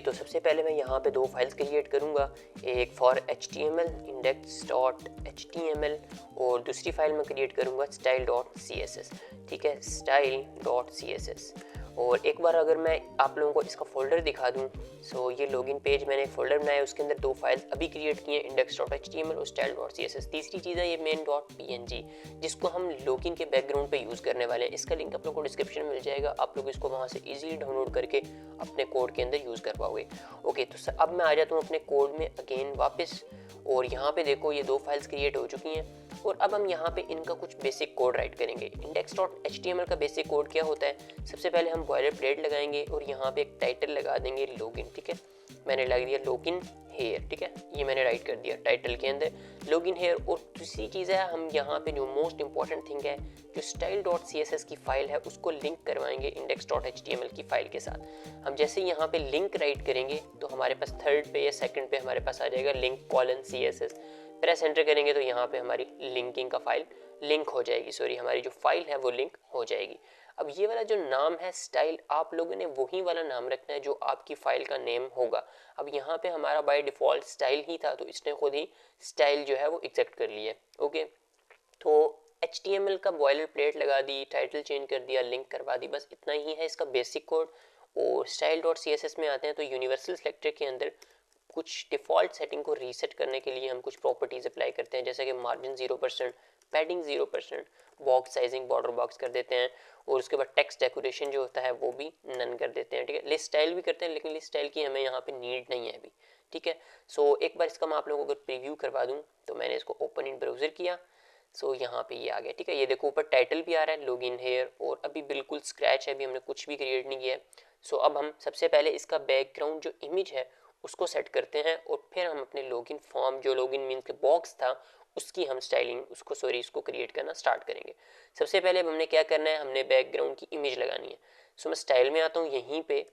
तो सबसे पहले मैं यहाँ पे दो फाइल्स क्रिएट करूँगा, एक फॉर HTML index.html और दूसरी फाइल मैं क्रिएट करूँगा style.css। ठीक है, style.css। और एक बार अगर मैं आप लोगों को इसका फोल्डर दिखा दूँ, सो ये लॉगिन पेज मैंने एक फोल्डर बनाया है, उसके अंदर दो फाइल्स अभी क्रिएट किए हैं, index.html और style.css। तीसरी चीज़ है ये main.png, जिसको हम लॉगिन के बैकग्राउंड पे यूज़ करने वाले हैं। इसका लिंक आप लोगों को डिस्क्रिप्शन में मिल जाएगा, आप लोग इसको वहाँ से इजीली डाउनलोड करके अपने कोड के अंदर यूज़ कर पाओगे। ओके, तो अब मैं आ जाता हूँ अपने कोड में अगेन वापस, और यहाँ पे देखो ये दो फाइल्स क्रिएट हो चुकी हैं और अब हम यहाँ पे इनका कुछ बेसिक कोड राइट करेंगे। index.html का बेसिक कोड क्या होता है, सबसे पहले हम बॉयलर प्लेट लगाएंगे और यहाँ पे एक टाइटल लगा देंगे लॉगिन। ठीक है, मैंने लगा दिया लॉगिन हेयर। ठीक है, ये मैंने राइट कर दिया टाइटल के अंदर लॉगिन हेयर। और दूसरी चीज़ है, हम यहाँ पे जो मोस्ट इंपॉर्टेंट थिंग है, जो style.css की फाइल है उसको लिंक करवाएंगे index.html की फाइल के साथ। हम जैसे यहाँ पे लिंक राइट करेंगे तो हमारे पास थर्ड पे या सेकंड पे हमारे पास आ जाएगा link:css। प्रेस एंटर करेंगे तो यहाँ पे हमारी लिंकिंग का फाइल लिंक हो जाएगी, सॉरी हमारी जो फाइल है वो लिंक हो जाएगी। अब ये वाला जो नाम है स्टाइल, आप लोगों ने वही वाला नाम रखना है जो आपकी फाइल का नेम होगा। अब यहाँ पे हमारा बाय डिफ़ॉल्ट स्टाइल ही था तो इसने खुद ही स्टाइल जो है वो एक्सेप्ट कर लिया। ओके, तो HTML का बॉयलर प्लेट लगा दी, टाइटल चेंज कर दिया, लिंक करवा दी, बस इतना ही है इसका बेसिक कोड। और style.css में आते हैं तो यूनिवर्सल सेलेक्टर के अंदर कुछ डिफ़ॉल्ट सेटिंग को रीसेट करने के लिए हम कुछ प्रॉपर्टीज़ अप्लाई करते हैं, जैसे कि margin 0%, padding 0%, box sizing border box कर देते हैं, और उसके बाद टेक्स्ट डेकोरेशन जो होता है वो भी नन कर देते हैं। ठीक है, लिस्ट स्टाइल भी करते हैं, लेकिन लिस्ट स्टाइल की हमें यहाँ पे नीड नहीं है अभी। ठीक है, सो एक बार इसका मैं आप लोगों को अगर प्रीव्यू करवा दूँ तो मैंने इसको ओपन इन ब्राउज़र किया, सो यहाँ पे ये आ गया। ठीक है, ये देखो ऊपर टाइटल भी आ रहा है लॉगिन हेयर, और अभी बिल्कुल स्क्रैच है, अभी हमने कुछ भी क्रिएट नहीं किया है। सो अब हम सबसे पहले इसका बैकग्राउंड जो इमेज है उसको सेट करते हैं, और फिर हम अपने लॉगिन फॉर्म जो लॉगिन मीन्स के बॉक्स था उसकी हम स्टाइलिंग उसको क्रिएट करना स्टार्ट करेंगे। सबसे पहले अब हमने क्या करना है, हमने बैकग्राउंड की इमेज लगानी है। सो मैं स्टाइल में आता हूँ, यहीं पे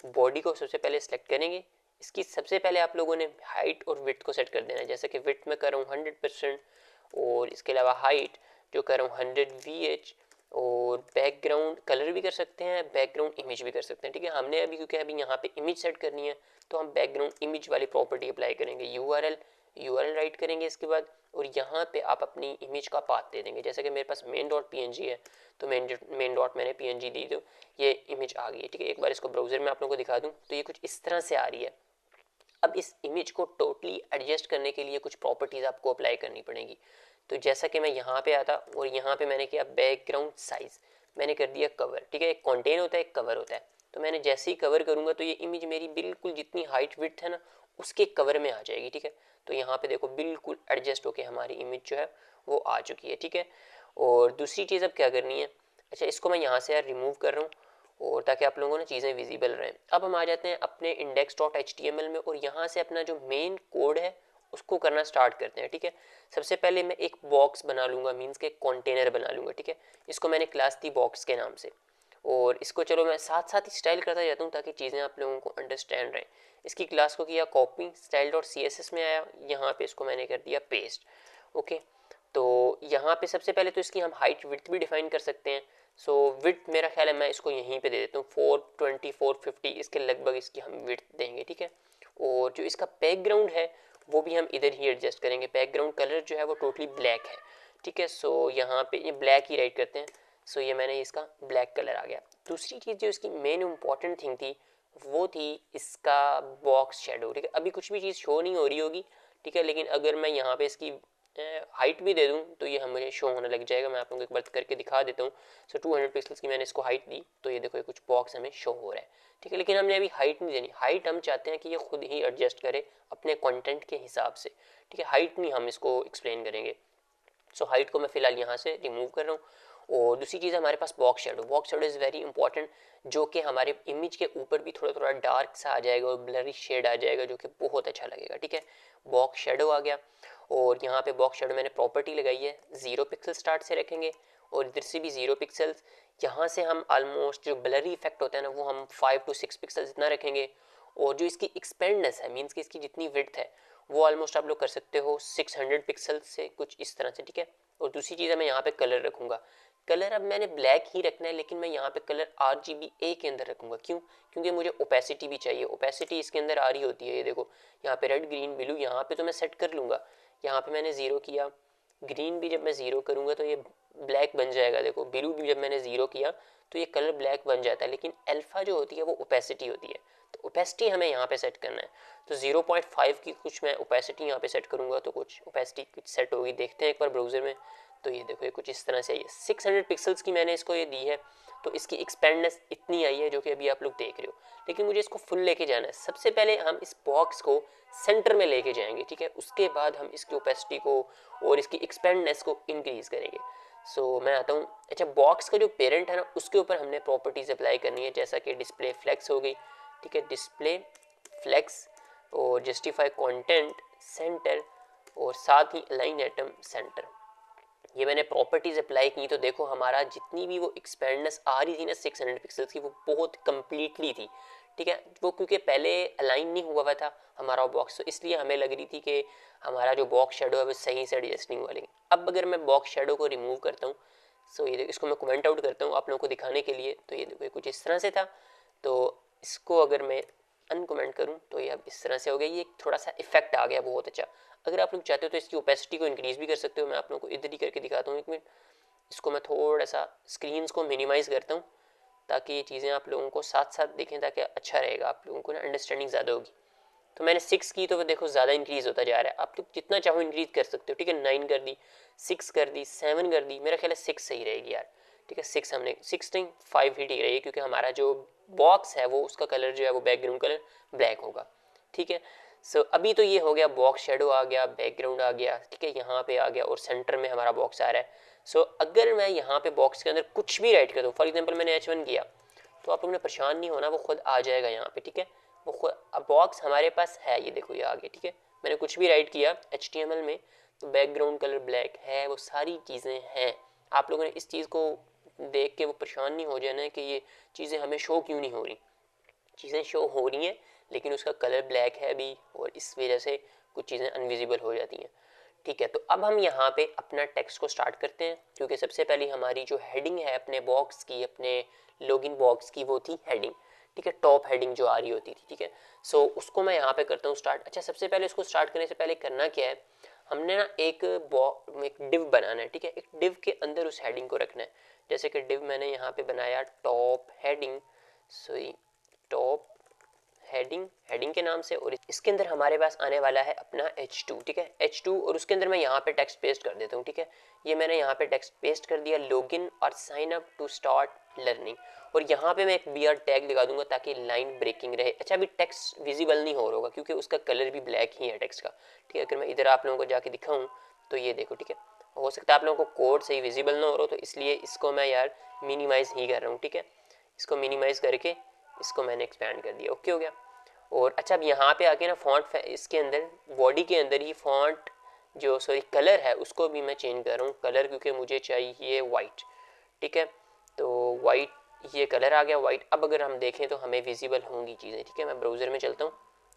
बॉडी को सबसे पहले सेलेक्ट करेंगे। इसकी सबसे पहले आप लोगों ने हाइट और विड्थ को सेट कर देना है, जैसे कि विड्थ में कर रहा हूँ 100%, और इसके अलावा हाइट जो कर रहा हूँ 100 VH, और बैकग्राउंड कलर भी कर सकते हैं, बैकग्राउंड इमेज भी कर सकते हैं। ठीक है, हमने अभी क्योंकि अभी यहाँ पे इमेज सेट करनी है तो हम बैकग्राउंड इमेज वाली प्रॉपर्टी अप्लाई करेंगे। URL राइट करेंगे इसके बाद, और यहाँ पे आप अपनी इमेज का पाथ दे देंगे, जैसे कि मेरे पास main.png है तो मेन डॉट मैंने png दी तो ये इमेज आ गई है। ठीक है, एक बार इसको ब्राउज़र में आप लोगों को दिखा दूँ तो ये कुछ इस तरह से आ रही है। अब इस इमेज को टोटली एडजस्ट करने के लिए कुछ प्रॉपर्टीज़ आपको अप्लाई करनी पड़ेगी। तो जैसा कि मैं यहाँ पे आता और यहाँ पे मैंने किया बैकग्राउंड साइज, मैंने कर दिया कवर। ठीक है, एक कॉन्टेन होता है एक कवर होता है, तो मैंने जैसे ही कवर करूँगा तो ये इमेज मेरी बिल्कुल जितनी हाइट विड्थ है ना उसके कवर में आ जाएगी। ठीक है, तो यहाँ पे देखो बिल्कुल एडजस्ट होके हमारी इमेज जो है वो आ चुकी है। ठीक है, और दूसरी चीज़ अब क्या करनी है, अच्छा इसको मैं यहाँ से यार रिमूव कर रहा हूँ और ताकि आप लोगों ने चीज़ें विजिबल रहें। अब हम आ जाते हैं अपने index.html में, और यहाँ से अपना जो मेन कोड है उसको करना स्टार्ट करते हैं। ठीक है, सबसे पहले मैं एक बॉक्स बना लूँगा, मीन्स के कंटेनर बना लूँगा। ठीक है, इसको मैंने क्लास दी बॉक्स के नाम से, और इसको चलो मैं साथ साथ ही स्टाइल करता जाता हूँ ताकि चीज़ें आप लोगों को अंडरस्टैंड रहें। इसकी क्लास को किया कॉपी, style.css में आया, यहाँ पे इसको मैंने कर दिया पेस्ट। ओके, तो यहाँ पे सबसे पहले तो इसकी हम हाइट विड्थ भी डिफाइन कर सकते हैं। सो विड्थ मेरा ख्याल है मैं इसको यहीं पे दे देता हूँ 420 450 इसके लगभग इसकी हम विड्थ देंगे। ठीक है, और जो इसका बैकग्राउंड है वो भी हम इधर ही एडजस्ट करेंगे। बैकग्राउंड कलर जो है वो टोटली ब्लैक है। ठीक है, सो यहाँ पे ये ब्लैक ही राइट करते हैं। सो ये मैंने इसका ब्लैक कलर आ गया। दूसरी चीज़ जो इसकी मेन इंपॉर्टेंट थिंग थी वो थी इसका बॉक्स शेडो। ठीक है, अभी कुछ भी चीज़ शो नहीं हो रही होगी। ठीक है, लेकिन अगर मैं यहाँ पे इसकी हाइट भी दे दूँ तो ये हमें शो होने लग जाएगा। मैं आप लोगों को एक बार करके दिखा देता हूँ। सो 200 पिक्सल्स की मैंने इसको हाइट दी तो ये देखो ये कुछ बॉक्स हमें शो हो रहा है। ठीक है, लेकिन हमने अभी हाइट नहीं देनी, हाइट हम चाहते हैं कि ये खुद ही एडजस्ट करे अपने कंटेंट के हिसाब से। ठीक है, हाइट नहीं हम इसको एक्सप्लेन करेंगे। सो हाइट को मैं फिलहाल यहाँ से रिमूव कर रहा हूँ। और दूसरी चीज़ हमारे पास box shadow is very important, जो कि हमारे इमेज के ऊपर भी थोड़ा थोड़ा डार्क सा आ जाएगा और ब्लरी शेड आ जाएगा जो कि बहुत अच्छा लगेगा। ठीक है, बॉक्स शेडो आ गया, और यहाँ पे बॉक्स शेडो मैंने प्रॉपर्टी लगाई है 0 पिक्सल स्टार्ट से रखेंगे, और इधर से भी 0 पिक्सल्स। यहाँ से हम ऑलमोस्ट जो ब्लरी इफेक्ट होता है ना वो हम 5 to 6 पिक्सल्स इतना रखेंगे, और जो इसकी एक्सपेंडनेस है मीन्स कि इसकी जितनी विड्थ है वो ऑलमोस्ट आप लोग कर सकते हो 600 पिक्सल से, कुछ इस तरह से, ठीक है। और दूसरी चीज़ है मैं यहाँ पे कलर रखूँगा। कलर अब मैंने ब्लैक ही रखना है, लेकिन मैं यहाँ पे कलर RGBA के अंदर रखूँगा। क्यों? क्योंकि मुझे ओपेसिटी भी चाहिए। ओपेसिटी इसके अंदर आ रही होती है, ये देखो यहाँ पे रेड ग्रीन ब्लू, यहाँ पे तो मैं सेट कर लूँगा। यहाँ पे मैंने 0 किया, ग्रीन भी जब मैं 0 करूँगा तो ये ब्लैक बन जाएगा। देखो ब्लू भी जब मैंने 0 किया तो ये कलर ब्लैक बन जाता है। लेकिन अल्फ़ा जो होती है वो ओपेसिटी होती है, तो ओपेसिटी हमें यहाँ पे सेट करना है। तो 0.5 की कुछ मैं ओपेसिटी यहाँ पे सेट करूँगा, तो कुछ ओपेसिटी कुछ सेट होगी, देखते हैं एक बार ब्राउज़र में। तो ये देखो ये कुछ इस तरह से आई है। 600 पिक्सल्स की मैंने इसको ये दी है, तो इसकी एक्सपेंडनेस इतनी आई है जो कि अभी आप लोग देख रहे हो। लेकिन मुझे इसको फुल लेके जाना है। सबसे पहले हम इस बॉक्स को सेंटर में लेके जाएंगे, ठीक है। उसके बाद हम इसकी ओपेसिटी को और इसकी एक्सपेंडनेस को इंक्रीज करेंगे। मैं आता हूँ। अच्छा, बॉक्स का जो पेरेंट है ना, उसके ऊपर हमने प्रॉपर्टीज अप्लाई करनी है, जैसा कि डिस्प्ले फ्लेक्स हो गई, ठीक है, डिस्प्ले फ्लेक्स, और जस्टिफाई कंटेंट सेंटर, और साथ ही अलाइन एटम सेंटर। ये मैंने प्रॉपर्टीज अप्लाई की, तो देखो हमारा जितनी भी वो एक्सपेंडनेस आ रही थी ना 600 पिक्सल्स की, वो बहुत कंप्लीटली थी, ठीक है। वो क्योंकि पहले अलाइन नहीं हुआ हुआ था हमारा बॉक्स, तो इसलिए हमें लग रही थी कि हमारा जो बॉक्स शेडो है वो सही से एडजस्ट नहीं हुआ। लेकिन अब अगर मैं बॉक्स शेडो को रिमूव करता हूँ, सो ये देखो, इसको मैं कमेंट आउट करता हूँ आप लोगों को दिखाने के लिए। तो ये देखो ये कुछ इस तरह से था, तो इसको अगर मैं अनकमेंट करूँ तो ये अब इस तरह से हो गया। ये थोड़ा सा इफेक्ट आ गया बहुत अच्छा। अगर आप लोग चाहते हो तो इसकी ओपेसिटी को इंक्रीज भी कर सकते हो। मैं आप लोगों को इधर ही करके दिखाता हूँ, एक मिनट। इसको मैं थोड़ा सा स्क्रीन को मिनिमाइज़ करता हूँ, ताकि ये चीज़ें आप लोगों को साथ साथ देखें, ताकि अच्छा रहेगा, आप लोगों को ना अंडरस्टैंडिंग ज़्यादा होगी। तो मैंने 6 की, तो वो देखो ज़्यादा इंक्रीज़ होता जा रहा है। आप लोग जितना चाहो इंक्रीज़ कर सकते हो, ठीक है। 9 कर दी, 6 कर दी, 7 कर दी, मेरा ख्याल है 6 सही रहेगी यार, ठीक है। 6 हमने 6 नहीं 5 ही ठीक रहेगी, क्योंकि हमारा जो बॉक्स है वो उसका कलर जो है वो बैकग्राउंड कलर ब्लैक होगा, ठीक है। अभी तो ये हो गया, बॉक्स शेडो आ गया, बैकग्राउंड आ गया, ठीक है, यहाँ पे आ गया, और सेंटर में हमारा बॉक्स आ रहा है। अगर मैं यहाँ पे बॉक्स के अंदर कुछ भी राइट कर दूँ, फॉर एग्जाम्पल मैंने H1 किया, तो आप लोगों ने परेशान नहीं होना, वो खुद आ जाएगा यहाँ पे, ठीक है। वो खुद, अब बॉक्स हमारे पास है, ये देखो ये आ गया, ठीक है। मैंने कुछ भी राइट किया HTML में, तो बैकग्राउंड कलर ब्लैक है, वो सारी चीज़ें हैं। आप लोगों ने इस चीज़ को देख के वो परेशान नहीं हो जाना कि ये चीज़ें हमें शो क्यों नहीं हो रही। चीज़ें शो हो रही हैं, लेकिन उसका कलर ब्लैक है अभी, और इस वजह से कुछ चीज़ें अनविजिबल हो जाती हैं, ठीक है। तो अब हम यहाँ पे अपना टेक्स्ट को स्टार्ट करते हैं, क्योंकि सबसे पहले हमारी जो हेडिंग है अपने बॉक्स की, अपने लॉगिन बॉक्स की, वो थी हेडिंग, ठीक है, टॉप हेडिंग जो आ रही होती थी, ठीक है। उसको मैं यहाँ पे करता हूँ स्टार्ट। अच्छा, सबसे पहले इसको स्टार्ट करने से पहले करना क्या है, हमने ना एक डिव बनाना है, ठीक है। एक डिव के अंदर उस हेडिंग को रखना है। जैसे कि डिव मैंने यहाँ पे बनाया top heading, sorry top heading, heading के नाम से, और इसके अंदर हमारे पास आने वाला है अपना H2, ठीक है, H2। और उसके अंदर मैं यहाँ पे टेक्स्ट पेस्ट कर देता हूँ, ठीक है। ये मैंने यहाँ पे टेक्स्ट पेस्ट कर दिया, लॉगिन और sign up to start learning. और यहाँ पे मैं एक BR टैग लगा दूंगा ताकि लाइन ब्रेकिंग रहे। अच्छा, अभी टेक्स्ट विजिबल नहीं हो रहा होगा क्योंकि उसका कलर भी ब्लैक ही है टेक्स्ट का, ठीक है। अगर मैं इधर आप लोगों को जाके दिखाऊँ तो ये देखो, ठीक है। हो सकता है आप लोगों को कोड सही विजिबल ना हो रहा हो, तो इसलिए इसको मैं यार मिनिमाइज़ ही कर रहा हूँ, ठीक है। इसको मिनिमाइज़ करके इसको मैंने एक्सपैंड कर दिया, ओके हो गया। और अच्छा, अब यहाँ पे आके ना फॉन्ट, इसके अंदर बॉडी के अंदर ही फॉन्ट जो कलर है उसको भी मैं चेंज कर रहा हूँ कलर, क्योंकि मुझे चाहिए वाइट, ठीक है। तो वाइट, ये कलर आ गया वाइट। अब अगर हम देखें तो हमें विजिबल होंगी चीज़ें, ठीक है। मैं ब्राउज़र में चलता हूँ,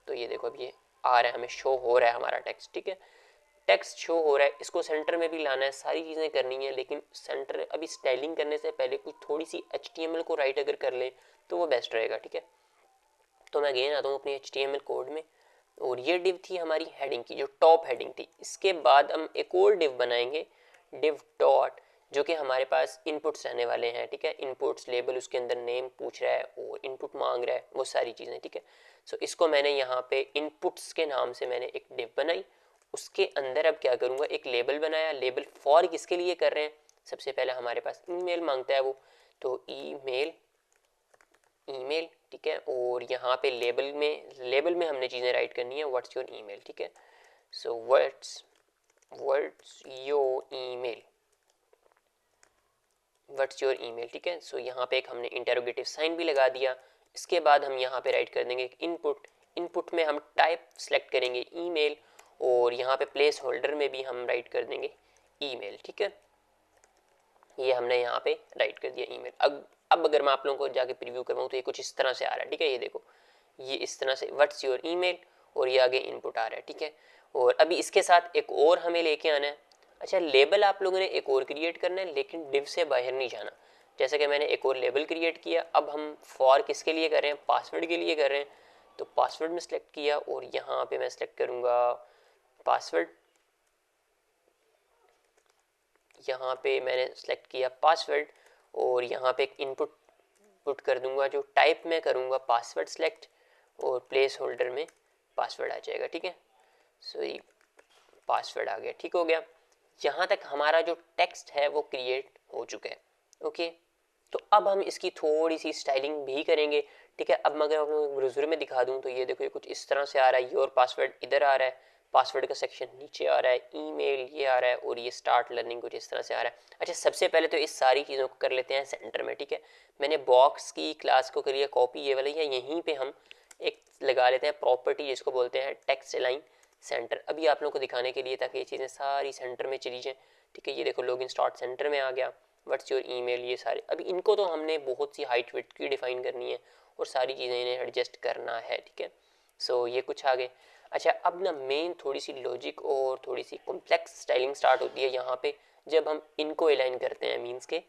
तो ये देखो अब ये आ रहा है, हमें शो हो रहा है हमारा टेक्स्ट, ठीक है। टेक्स्ट शो हो रहा है, इसको सेंटर में भी लाना है, सारी चीज़ें करनी है। लेकिन सेंटर अभी स्टाइलिंग करने से पहले कुछ थोड़ी सी HTML को राइट अगर कर ले तो वो बेस्ट रहेगा, ठीक है। तो मैं अगेन आता हूँ अपनी HTML कोड में, और ये डिव थी हमारी हेडिंग की, जो टॉप हेडिंग थी। इसके बाद हम एक और डिव बनाएंगे, डिव डॉट, जो कि हमारे पास इनपुट्स रहने वाले हैं, ठीक है। इनपुट्स लेबल, उसके अंदर नेम पूछ रहा है और इनपुट मांग रहा है, वो सारी चीज़ें, ठीक है। इसको मैंने यहाँ पे इनपुट्स के नाम से मैंने एक डिव बनाई। उसके अंदर अब क्या करूँगा, एक लेबल बनाया। लेबल फॉर किसके लिए कर रहे हैं, सबसे पहले हमारे पास ईमेल मांगता है वो, तो ईमेल, ठीक है। और यहाँ पे लेबल में हमने चीज़ें राइट करनी है, व्हाट्स योर ईमेल, ठीक है। What's your email, what's your email, ठीक है। यहाँ पे एक हमने इंटेरोगेटिव साइन भी लगा दिया। इसके बाद हम यहाँ पे राइट कर देंगे इनपुट। इनपुट में हम टाइप सेलेक्ट करेंगे ईमेल, और यहाँ पे प्लेस होल्डर में भी हम राइट कर देंगे ईमेल, ठीक है। ये हमने यहाँ पे राइट कर दिया ईमेल। अब अगर मैं आप लोगों को जाके प्रीव्यू करवाऊँ तो ये कुछ इस तरह से आ रहा है, ठीक है। ये देखो, ये इस तरह से व्हाट्स योर ईमेल, और ये आगे इनपुट आ रहा है, ठीक है। और अभी इसके साथ एक और हमें लेके आना है। अच्छा, लेबल आप लोगों ने एक और क्रिएट करना है, लेकिन डिव से बाहर नहीं जाना। जैसे कि मैंने एक और लेबल क्रिएट किया, अब हम फॉर किसके लिए कर रहे हैं, पासवर्ड के लिए कर रहे हैं। तो पासवर्ड में सेलेक्ट किया और यहाँ पे मैं सेलेक्ट करूँगा पासवर्ड। यहाँ पे मैंने सेलेक्ट किया पासवर्ड और यहाँ पे एक इनपुट पुट कर दूंगा, जो टाइप में करूँगा पासवर्ड सेलेक्ट, और प्लेस होल्डर में पासवर्ड आ जाएगा, ठीक है। सो ये पासवर्ड आ गया, ठीक हो गया। यहाँ तक हमारा जो टेक्स्ट है वो क्रिएट हो चुका है, ओके। तो अब हम इसकी थोड़ी सी स्टाइलिंग भी करेंगे, ठीक है। अब अगर मैं ब्राउज़र में दिखा दूँ तो ये देखो, ये कुछ इस तरह से आ रहा है, योर पासवर्ड इधर आ रहा है, पासवर्ड का सेक्शन नीचे आ रहा है, ईमेल ये आ रहा है, और ये स्टार्ट लर्निंग कुछ इस तरह से आ रहा है। अच्छा, सबसे पहले तो इस सारी चीज़ों को कर लेते हैं सेंटर में, ठीक है। मैंने बॉक्स की क्लास को करिए कॉपी, ये वाला, या यहीं पे हम एक लगा लेते हैं प्रॉपर्टी जिसको बोलते हैं टेक्स्ट अलाइन सेंटर, अभी आप लोगों को दिखाने के लिए, ताकि ये चीज़ें सारी सेंटर में चली जाएं, ठीक है। ये देखो लॉगिन स्टार्ट सेंटर में आ गया, व्हाट्स योर ईमेल, ये सारे। अभी इनको तो हमने बहुत सी हाइट विड्थ की डिफाइन करनी है और सारी चीज़ें इन्हें एडजस्ट करना है, ठीक है। सो ये कुछ आ गए। अच्छा, अब ना मेन थोड़ी सी लॉजिक और थोड़ी सी कॉम्प्लेक्स स्टाइलिंग स्टार्ट होती है यहाँ पे, जब हम इनको अलाइन करते हैं। मीन्स के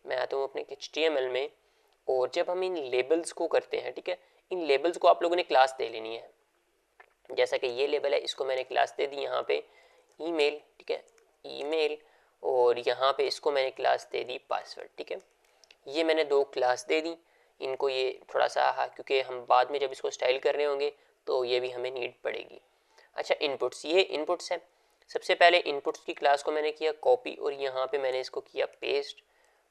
मैं आता हूँ अपने HTML में, और जब हम इन लेबल्स को करते हैं, ठीक है, इन लेबल्स को आप लोगों ने क्लास दे लेनी है। जैसा कि ये लेबल है, इसको मैंने क्लास दे दी यहाँ पे ईमेल, ठीक है, ईमेल, और यहाँ पे इसको मैंने क्लास दे दी पासवर्ड, ठीक है। ये मैंने दो क्लास दे दी इनको। ये थोड़ा सा क्योंकि हम बाद में जब इसको स्टाइल कर रहे होंगे तो ये भी हमें नीड पड़ेगी। अच्छा, इनपुट्स, ये इनपुट्स है। सबसे पहले इनपुट्स की क्लास को मैंने किया कॉपी, और यहाँ पे मैंने इसको किया पेस्ट,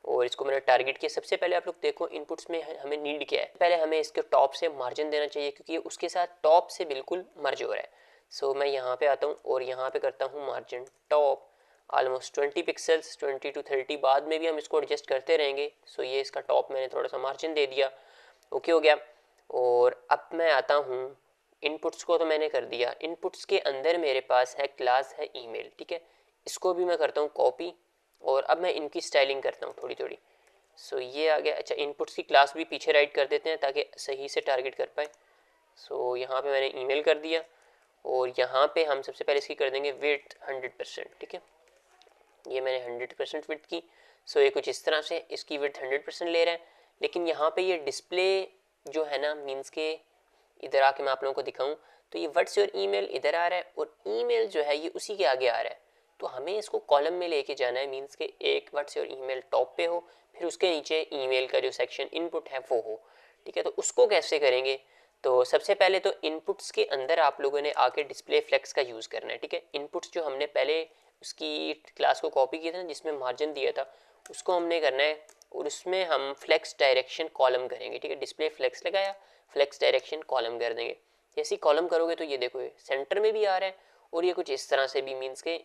और इसको मैंने टारगेट किया। सबसे पहले आप लोग देखो इनपुट्स में हमें नीड क्या है। पहले हमें इसके टॉप से मार्जिन देना चाहिए, क्योंकि उसके साथ टॉप से बिल्कुल मर्ज हो रहा है। सो मैं यहाँ पे आता हूँ और यहाँ पे करता हूँ margin top almost 20 pixels, 20 to 30, बाद में भी हम इसको एडजस्ट करते रहेंगे। सो ये इसका टॉप मैंने थोड़ा सा मार्जिन दे दिया, ओके हो गया। और अब मैं आता हूँ इनपुट्स को, तो मैंने कर दिया। इनपुट्स के अंदर मेरे पास है क्लास है ईमेल, ठीक है। इसको भी मैं करता हूँ कॉपी, और अब मैं इनकी स्टाइलिंग करता हूँ थोड़ी थोड़ी। सो ये आ गया। अच्छा, इनपुट्स की क्लास भी पीछे राइट कर देते हैं ताकि सही से टारगेट कर पाए। सो यहाँ पे मैंने ईमेल कर दिया, और यहाँ पे हम सबसे पहले इसकी कर देंगे विड्थ 100%, ठीक है। ये मैंने 100% विड्थ की। सो ये कुछ इस तरह से इसकी विड्थ 100% ले रहा है। लेकिन यहाँ पे ये डिस्प्ले जो है ना, मीन्स के इधर आके मैं आप लोगों को दिखाऊं, तो ये व्हाट्स योर ईमेल इधर आ रहा है, और ईमेल जो है ये उसी के आगे आ रहा है। तो हमें इसको कॉलम में लेके जाना है। मीन्स के एक व्हाट्स योर ईमेल टॉप पे हो, फिर उसके नीचे ईमेल का जो सेक्शन इनपुट है वो हो, ठीक है। तो उसको कैसे करेंगे, तो सबसे पहले तो इनपुट्स के अंदर आप लोगों ने आके डिस्प्ले फ्लेक्स का यूज़ करना है, ठीक है। इनपुट्स जो हमने पहले उसकी क्लास को कॉपी किया था ना, जिसमें मार्जिन दिया था, उसको हमने करना है, और उसमें हम फ्लेक्स डायरेक्शन कॉलम करेंगे, ठीक है। डिस्प्ले फ्लेक्स लगाया, फ्लेक्स डायरेक्शन कॉलम कर देंगे। जैसे ही कॉलम करोगे तो ये देखो ये सेंटर में भी आ रहा है, और ये कुछ इस तरह से भी मीन्स के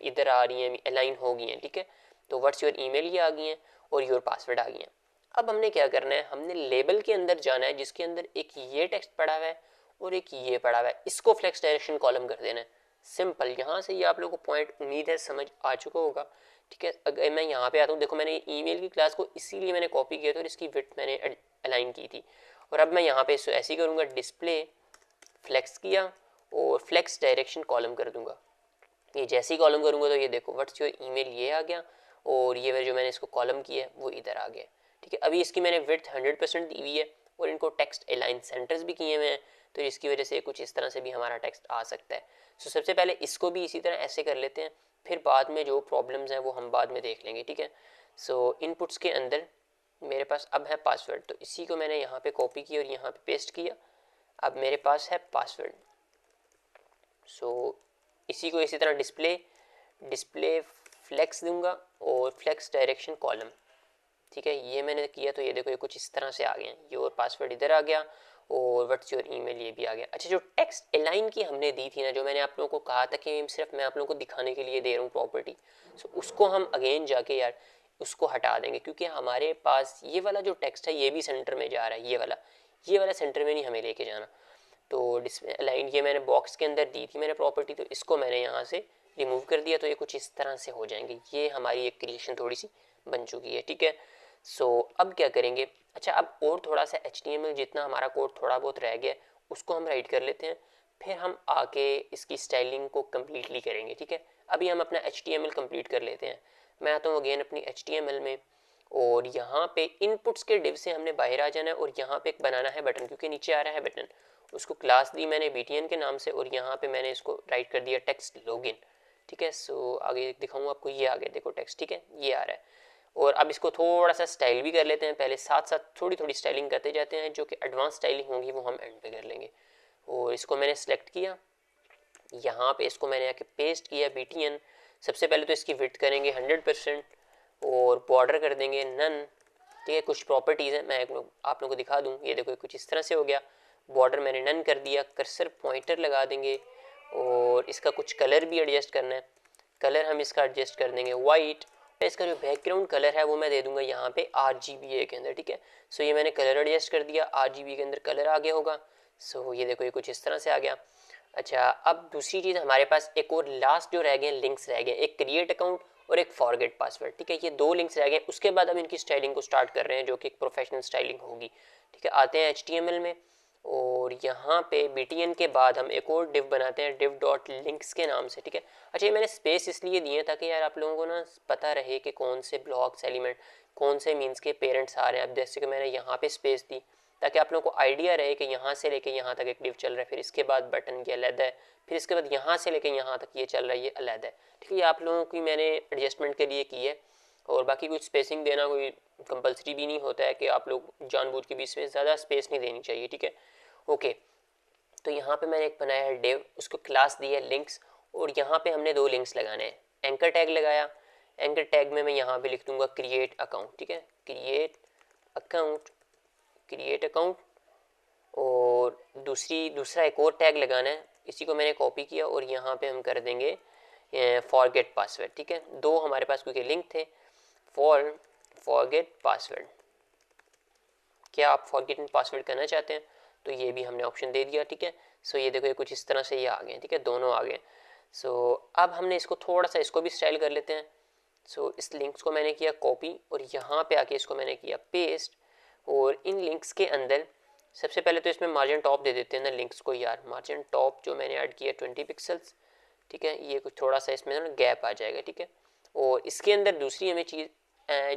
इधर आ रही हैं, अलाइन हो गई हैं, ठीक है। तो व्हाट्स योर ईमेल ये आ गई हैं, और योर पासवर्ड आ गई हैं। अब हमने क्या करना है, हमने लेबल के अंदर जाना है, जिसके अंदर एक ये टेक्स्ट पड़ा हुआ है और एक ये पड़ा हुआ है, इसको फ्लेक्स डायरेक्शन कॉलम कर देना है। सिंपल। यहाँ से ये आप लोगों को पॉइंट उम्मीद है समझ आ चुका होगा, ठीक है। अगर मैं यहाँ पे आता हूँ, देखो मैंने ईमेल की क्लास को इसीलिए मैंने कॉपी किया था और इसकी विड्थ मैंने अलाइन की थी। और अब मैं यहाँ पे ऐसे ही करूँगा, डिस्प्ले फ्लेक्स किया और फ्लेक्स डायरेक्शन कॉलम कर दूंगा। ये जैसे ही कॉलम करूँगा तो ये देखो व्हाट्स योर ईमेल ये आ गया, और ये जो मैंने इसको कॉलम किया है वो इधर आ गया, ठीक है। अभी इसकी मैंने विड्थ 100% दी हुई है, और इनको टेक्स्ट अलाइन सेंटर्स भी किए हुए हैं, तो इसकी वजह से कुछ इस तरह से भी हमारा टेक्स्ट आ सकता है। सो सबसे पहले इसको भी इसी तरह ऐसे कर लेते हैं, फिर बाद में जो प्रॉब्लम्स हैं वो हम बाद में देख लेंगे, ठीक है। सो इनपुट्स के अंदर मेरे पास अब है पासवर्ड, तो इसी को मैंने यहाँ पे कॉपी किया और यहाँ पे पेस्ट किया। अब मेरे पास है पासवर्ड। सो इसी को इसी तरह डिस्प्ले फ्लेक्स दूंगा और फ्लेक्स डायरेक्शन कॉलम, ठीक है। ये मैंने किया, तो ये देखो ये कुछ इस तरह से आ गए, योर पासवर्ड इधर आ गया और व्हाट्स योर ईमेल ये भी आ गया। अच्छा, जो टेक्स्ट अलाइन की हमने दी थी ना, जो मैंने आप लोगों को कहा था कि सिर्फ मैं आप लोगों को दिखाने के लिए दे रहा हूँ प्रॉपर्टी, सो उसको हम अगेन जाके यार उसको हटा देंगे, क्योंकि हमारे पास ये वाला जो टेक्स्ट है ये भी सेंटर में जा रहा है, ये वाला सेंटर में नहीं हमें लेके जाना। तो डिस्प्ले अलाइन ये मैंने बॉक्स के अंदर दी थी मैंने प्रॉपर्टी, तो इसको मैंने यहाँ से रिमूव कर दिया, तो ये कुछ इस तरह से हो जाएंगे। ये हमारी एक क्रिएशन थोड़ी सी बन चुकी है, ठीक है। सो अब क्या करेंगे, अच्छा अब और थोड़ा सा HTML जितना हमारा कोड थोड़ा बहुत रह गया उसको हम राइट कर लेते हैं, फिर हम आके इसकी स्टाइलिंग को कम्प्लीटली करेंगे। ठीक है, अभी हम अपना HTML कंप्लीट कर लेते हैं। मैं आता हूँ अगेन अपनी HTML में, और यहाँ पे इनपुट्स के डिव से हमने बाहर आ जाना है, और यहाँ पे एक बनाना है बटन, क्योंकि नीचे आ रहा है बटन। उसको क्लास दी मैंने BTN के नाम से, और यहाँ पे मैंने इसको राइट कर दिया टेक्स्ट लॉगिन। ठीक है, सो आगे दिखाऊंगा आपको, ये आगे देखो टेक्स्ट, ठीक है, ये आ रहा है। और अब इसको थोड़ा सा स्टाइल भी कर लेते हैं, पहले साथ साथ थोड़ी थोड़ी स्टाइलिंग करते जाते हैं, जो कि एडवांस स्टाइलिंग होगी वो हम एंड पे कर लेंगे। और इसको मैंने सेलेक्ट किया, यहाँ पे इसको मैंने आके पेस्ट किया BTN। सबसे पहले तो इसकी विड्थ करेंगे 100%, और बॉर्डर कर देंगे नन। ठीक है, कुछ प्रॉपर्टीज़ हैं, मैं आप लोगों को दिखा दूँ। ये देखो कुछ इस तरह से हो गया, बॉर्डर मैंने नन कर दिया। कर्सर पॉइंटर लगा देंगे, और इसका कुछ कलर भी एडजस्ट करना है। कलर हम इसका एडजस्ट कर देंगे वाइट। इसका जो बैकग्राउंड कलर है वो मैं दे दूंगा यहाँ पे RGBA के अंदर। ठीक है, सो ये मैंने कलर एडजस्ट कर दिया, RGB के अंदर कलर आ गया होगा। सो ये देखो ये कुछ इस तरह से आ गया। अच्छा, अब दूसरी चीज़ हमारे पास एक और लास्ट जो रह गए लिंक्स रह गए, एक क्रिएट अकाउंट और एक फॉरगेट पासवर्ड। ठीक है, ये 2 लिंक्स रह गए, उसके बाद हम इनकी स्टाइलिंग को स्टार्ट कर रहे हैं, जो कि एक प्रोफेशनल स्टाइलिंग होगी। ठीक है, आते हैं HTML में, और यहाँ पे BTN के बाद हम एक और डिव बनाते हैं, div डॉट लिंक्स के नाम से। ठीक है, अच्छा ये मैंने स्पेस इसलिए दिए ताकि यार आप लोगों को ना पता रहे कि कौन से ब्लॉक्स एलिमेंट कौन से मीन्स के पेरेंट्स आ रहे हैं। अब जैसे कि मैंने यहाँ पे स्पेस दी ताकि आप लोगों को आइडिया रहे कि यहाँ से लेके यहाँ तक एक डिव चल रहा है, फिर इसके बाद बटन ये अलग है, फिर इसके बाद यहाँ से लेके यहाँ तक ये चल रहा है, ये अलग है। ठीक है, ये आप लोगों की मैंने एडजस्टमेंट के लिए की है, और बाकी कुछ स्पेसिंग देना कोई कंपलसरी भी नहीं होता है कि आप लोग जानबूझ के बीच में ज़्यादा स्पेस नहीं देनी चाहिए। ठीक है, ओके, तो यहाँ पे मैंने एक बनाया है डिव, उसको क्लास दी है लिंक्स, और यहाँ पे हमने 2 लिंक्स लगाने हैं। एंकर टैग लगाया, एंकर टैग में मैं यहाँ पे लिख दूंगा क्रिएट अकाउंट। ठीक है, क्रिएट अकाउंट, क्रिएट अकाउंट, और दूसरा एक और टैग लगाना है, इसी को मैंने कॉपी किया और यहाँ पे हम कर देंगे फॉरगेट पासवर्ड। ठीक है, 2 हमारे पास क्योंकि लिंक थे, फॉरगेट पासवर्ड। क्या आप फॉरगेट पासवर्ड करना चाहते हैं तो ये भी हमने ऑप्शन दे दिया। ठीक है, सो ये देखो ये कुछ इस तरह से ये आ गए। ठीक है, दोनों आ गए। सो अब हमने इसको थोड़ा सा इसको भी स्टाइल कर लेते हैं। सो इस लिंक्स को मैंने किया कॉपी, और यहाँ पे आके इसको मैंने किया पेस्ट, और इन लिंक्स के अंदर सबसे पहले तो इसमें मार्जिन टॉप दे देते हैं ना लिंक्स को यार। मार्जिन टॉप जो मैंने ऐड किया 20 पिक्सल्स। ठीक है, ये कुछ थोड़ा सा इसमें ना गैप आ जाएगा। ठीक है, और इसके अंदर दूसरी हमें चीज़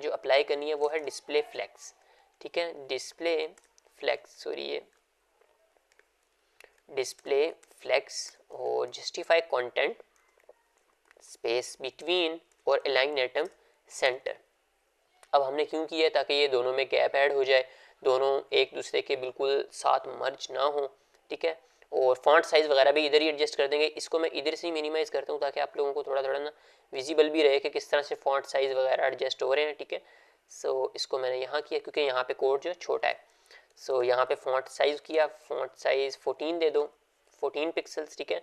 जो अप्लाई करनी है वो है डिस्प्ले फ्लेक्स। ठीक है, डिस्प्ले फ्लेक्स, सॉरी ये डिस्प्ले फ्लेक्स, और जस्टिफाई कंटेंट स्पेस बिटवीन और अलाइन एटम सेंटर। अब हमने क्यों किया, ताकि ये दोनों में गैप ऐड हो जाए, दोनों एक दूसरे के बिल्कुल साथ मर्ज ना हो। ठीक है, और फॉन्ट साइज़ वगैरह भी इधर ही एडजस्ट कर देंगे। इसको मैं इधर से ही मिनिमाइज़ करता हूँ ताकि आप लोगों को थोड़ा थोड़ा ना विजिबल भी रहे कि किस तरह से फॉन्ट साइज़ वगैरह एडजस्ट हो रहे हैं। ठीक है, सो इसको मैंने यहाँ किया क्योंकि यहाँ पे कोड जो छोटा है। सो यहाँ पे फॉन्ट साइज़ किया, फॉन्ट साइज़ 14 दे दो, 14 पिक्सल्स। ठीक है,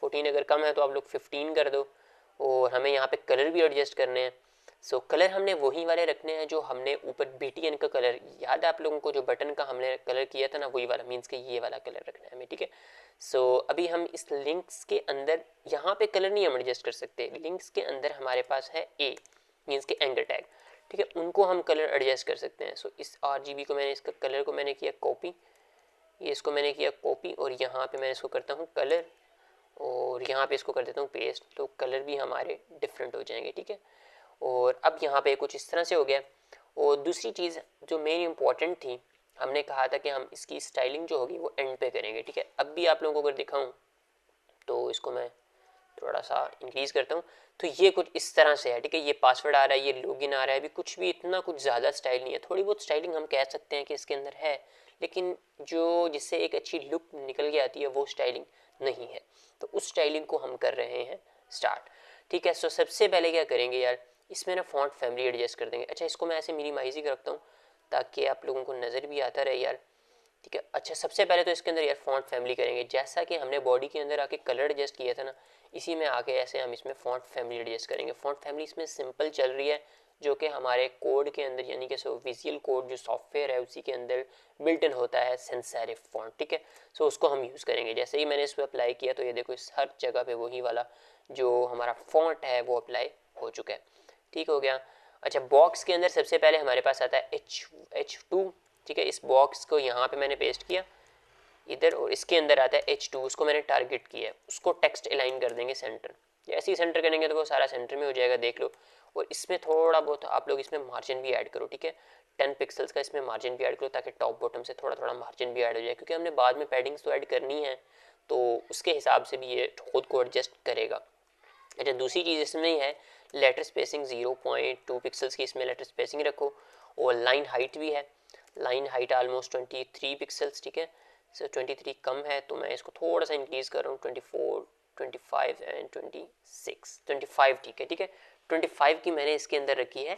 14 अगर कम है तो आप लोग 15 कर दो। और हमें यहाँ पे कलर भी एडजस्ट करने हैं। सो कलर हमने वही वाले रखने हैं जो हमने ऊपर BTN का कलर, याद है आप लोगों को जो बटन का हमने कलर किया था ना, वही वाला, मीन्स के ये वाला कलर रखना है हमें। ठीक है, सो अभी हम इस लिंक्स के अंदर यहाँ पे कलर नहीं हम एडजस्ट कर सकते। लिंक्स के अंदर हमारे पास है A मीन्स के एंकर टैग। ठीक है, उनको हम कलर एडजस्ट कर सकते हैं। सो इस RGB को मैंने, इसका कलर को मैंने किया कॉपी, ये इसको मैंने किया कॉपी, और यहाँ पे मैं इसको करता हूँ कलर, और यहाँ पे इसको कर देता हूँ पेस्ट, तो कलर भी हमारे डिफरेंट हो जाएंगे। ठीक है, और अब यहाँ पे कुछ इस तरह से हो गया। और दूसरी चीज़ जो मेन इंपॉर्टेंट थी, हमने कहा था कि हम इसकी स्टाइलिंग जो होगी वो एंड पे करेंगे। ठीक है, अब भी आप लोगों को अगर दिखाऊं तो इसको मैं थोड़ा सा इंक्रीज करता हूँ, तो ये कुछ इस तरह से है। ठीक है, ये पासवर्ड आ रहा है, ये लॉगिन आ रहा है, अभी कुछ भी इतना कुछ ज़्यादा स्टाइल नहीं है। थोड़ी बहुत स्टाइलिंग हम कह सकते हैं कि इसके अंदर है, लेकिन जो जिससे एक अच्छी लुक निकल के आती है वो स्टाइलिंग नहीं है। तो उस स्टाइलिंग को हम कर रहे हैं स्टार्ट। ठीक है, सो सबसे पहले क्या करेंगे यार, इसमें ना फॉन्ट फैमिली एडजस्ट कर देंगे। अच्छा, इसको मैं ऐसे मिनिमाइज ही रखता हूँ ताकि आप लोगों को नज़र भी आता रहे यार। ठीक है, अच्छा सबसे पहले तो इसके अंदर यार फॉन्ट फैमिली करेंगे, जैसा कि हमने बॉडी के अंदर आके कलर एडजस्ट किया था ना, इसी में आके ऐसे हम इसमें फॉन्ट फैमिली एडजस्ट करेंगे। फॉन्ट फैमिली इसमें सिंपल चल रही है, जो कि हमारे कोड के अंदर, यानी कि विजुअल कोड जो सॉफ्टवेयर है उसी के अंदर बिल्ट इन होता है सेंस सेरिफ फॉन्ट। ठीक है, सो उसको हम यूज़ करेंगे। जैसे ही मैंने इस पर अप्लाई किया तो ये देखो इस हर जगह पे वही वाला जो हमारा फॉन्ट है वो अप्लाई हो चुका है। ठीक हो गया। अच्छा, बॉक्स के अंदर सबसे पहले हमारे पास आता है H2। ठीक है, इस बॉक्स को यहाँ पे मैंने पेस्ट किया, इधर, और इसके अंदर आता है H2, उसको मैंने टारगेट किया है, उसको टेक्स्ट अलाइन कर देंगे सेंटर। जैसे ही सेंटर करेंगे तो वो सारा सेंटर में हो जाएगा, देख लो। और इसमें थोड़ा बहुत आप लोग इसमें मार्जिन भी ऐड करो, ठीक है, 10 पिक्सल्स का इसमें मार्जिन भी ऐड करो, ताकि टॉप बॉटम से थोड़ा थोड़ा मार्जिन भी ऐड हो जाए, क्योंकि हमने बाद में पैडिंग्स तो ऐड करनी है, तो उसके हिसाब से भी ये खुद को एडजस्ट करेगा। अच्छा, दूसरी चीज़ इसमें ही है लेटर स्पेसिंग, 0.2 पिक्सल्स की इसमें लेटर स्पेसिंग रखो। और लाइन हाइट भी है, लाइन हाइट ऑलमोस्ट 23 पिक्सल्स, ठीक है। सो 23 कम है, तो मैं इसको थोड़ा सा इंक्रीज़ कर रहा हूँ, 24, 25 एंड 26, 25, ठीक है, ठीक है। 25 की मैंने इसके अंदर रखी है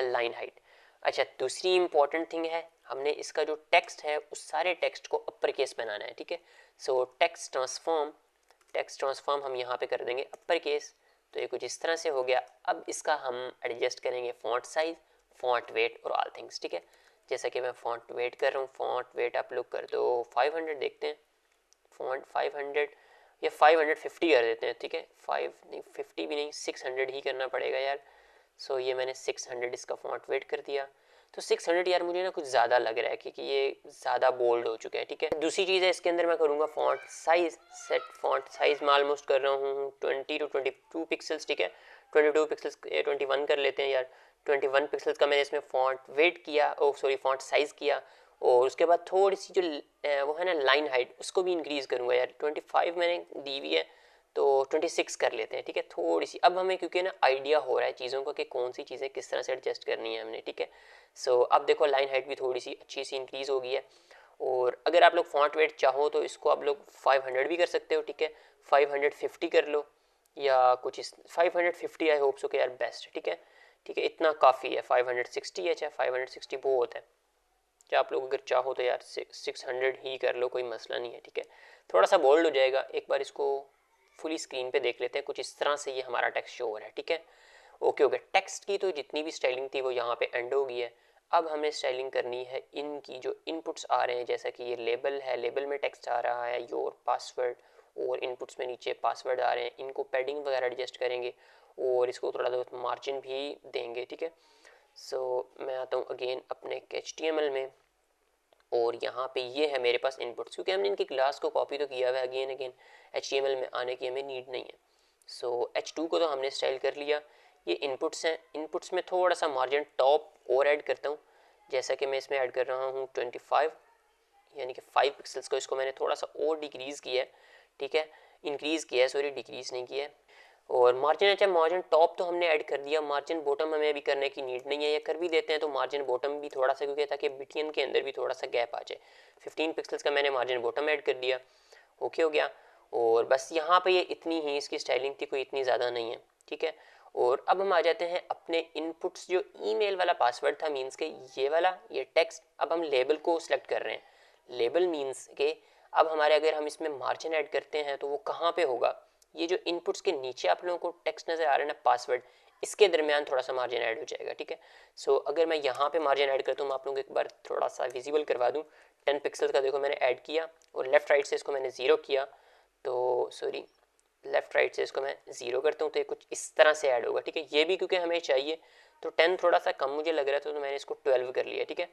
लाइन हाइट। अच्छा, दूसरी इंपॉर्टेंट थिंग है, हमने इसका जो टेक्स्ट है उस सारे टेक्स्ट को अपर केस बनाना है, ठीक है। सो टेक्स्ट ट्रांसफॉर्म हम यहाँ पे कर देंगे अपर केस, तो ये कुछ इस तरह से हो गया। अब इसका हम एडजस्ट करेंगे फ़ॉन्ट साइज, फ़ॉन्ट वेट और ऑल थिंग्स, ठीक है। जैसा कि मैं फ़ॉन्ट वेट कर रहा हूँ, फ़ॉन्ट वेट आप लोग कर दो 500, देखते हैं, फ़ॉन्ट 500 या 550 कर देते हैं, ठीक है। 5 नहीं, 50 भी नहीं, 600 ही करना पड़ेगा यार। सो ये मैंने 600 इसका फ़ॉन्ट वेट कर दिया। तो 600 यार मुझे ना कुछ ज़्यादा लग रहा है, क्योंकि ये ज़्यादा बोल्ड हो चुका है, ठीक है। दूसरी चीज़ है, इसके अंदर मैं करूँगा font size set. Font size मैं ऑलमोस्ट कर रहा हूँ 20 to 22 पिक्सल्स, ठीक है। 22 पिक्सल्स 21 कर लेते हैं यार। 21 पिक्सल्स का मैंने इसमें फ़ॉन्ट वेट किया, सॉरी फ़ॉन्ट साइज़ किया। और उसके बाद थोड़ी सी जो वो है ना लाइन हाइट, उसको भी इंक्रीज़ करूँगा यार। 25 मैंने दी हुई है, तो 26 कर लेते हैं, ठीक है। थोड़ी सी अब हमें क्योंकि ना आइडिया हो रहा है चीज़ों का कि कौन सी चीज़ें किस तरह से एडजस्ट करनी है हमने, ठीक है। सो अब देखो लाइन हाइट भी थोड़ी सी अच्छी सी इंक्रीज़ हो गई है। और अगर आप लोग फ़ॉन्ट वेट चाहो तो इसको आप लोग 500 भी कर सकते हो, ठीक है। 550 कर लो या कुछ इस 550, आई होप सो कि यार बेस्ट, ठीक है, ठीक है, इतना काफ़ी है। 560 है, चाहे 560 बहुत है। क्या आप लोग अगर चाहो तो यार 600 ही कर लो, कोई मसला नहीं है, ठीक है। थोड़ा सा बोल्ड हो जाएगा, एक बार इसको फुली स्क्रीन पे देख लेते हैं। कुछ इस तरह से ये हमारा टेक्स्ट शो हो रहा है, ठीक है। ओके ओके, टेक्स्ट की तो जितनी भी स्टाइलिंग थी वो यहाँ पे एंड हो गई है। अब हमें स्टाइलिंग करनी है इनकी जो इनपुट्स आ रहे हैं, जैसा कि ये लेबल है, लेबल में टेक्स्ट आ रहा है योर पासवर्ड, और इनपुट्स में नीचे पासवर्ड आ रहे हैं, इनको पैडिंग वगैरह एडजस्ट करेंगे और इसको थोड़ा बहुत मार्जिन भी देंगे, ठीक है। सो मैं आता हूँ अगेन अपने HTML में, और यहाँ पे ये है मेरे पास इनपुट्स, क्योंकि हमने इनकी क्लास को कॉपी तो किया हुआ है अगेन अगेन, HTML में आने की हमें नीड नहीं है। सो H2 को तो हमने स्टाइल कर लिया। ये इनपुट्स हैं, इनपुट्स में थोड़ा सा मार्जिन टॉप और ऐड करता हूँ, जैसा कि मैं इसमें ऐड कर रहा हूँ 25, यानी कि 5 पिक्सल्स को इसको मैंने थोड़ा सा और डिक्रीज़ किया है, ठीक है, इंक्रीज़ किया है, सॉरी डिक्रीज़ नहीं किया है। और मार्जिन, अच्छा मार्जिन टॉप तो हमने ऐड कर दिया, मार्जिन बॉटम हमें अभी करने की नीड नहीं है, या कर भी देते हैं तो मार्जिन बॉटम भी थोड़ा सा, क्योंकि ताकि बिटियन के अंदर भी थोड़ा सा गैप आ जाए। 15 पिक्सल्स का मैंने मार्जिन बॉटम ऐड कर दिया, ओके हो गया। और बस यहाँ पे ये इतनी ही इसकी स्टाइलिंग थी, कोई इतनी ज़्यादा नहीं है, ठीक है। और अब हम आ जाते हैं अपने इनपुट्स, जो ईमेल वाला पासवर्ड था, मीन्स के ये वाला, ये टेक्स्ट। अब हम लेबल को सिलेक्ट कर रहे हैं, लेबल मीन्स के अब हमारे अगर हम इसमें मार्जिन ऐड करते हैं तो वो कहाँ पे होगा, ये जो इनपुट्स के नीचे आप लोगों को टेक्स्ट नज़र आ रहा है ना पासवर्ड, इसके दरमियान थोड़ा सा मार्जिन ऐड हो जाएगा, ठीक है। सो अगर मैं यहाँ पे मार्जिन ऐड करता हूँ, मैं आप लोगों को एक बार थोड़ा सा विजिबल करवा दूँ। 10 पिक्सल का देखो मैंने ऐड किया, और लेफ्ट राइट से इसको मैंने ज़ीरो किया, तो सॉरी लेफ्ट राइट से इसको मैं ज़ीरो करता हूँ, तो ये कुछ इस तरह से ऐड होगा, ठीक है। ये भी क्योंकि हमें चाहिए, तो 10 थोड़ा सा कम मुझे लग रहा था, तो मैंने इसको 12 कर लिया, ठीक है।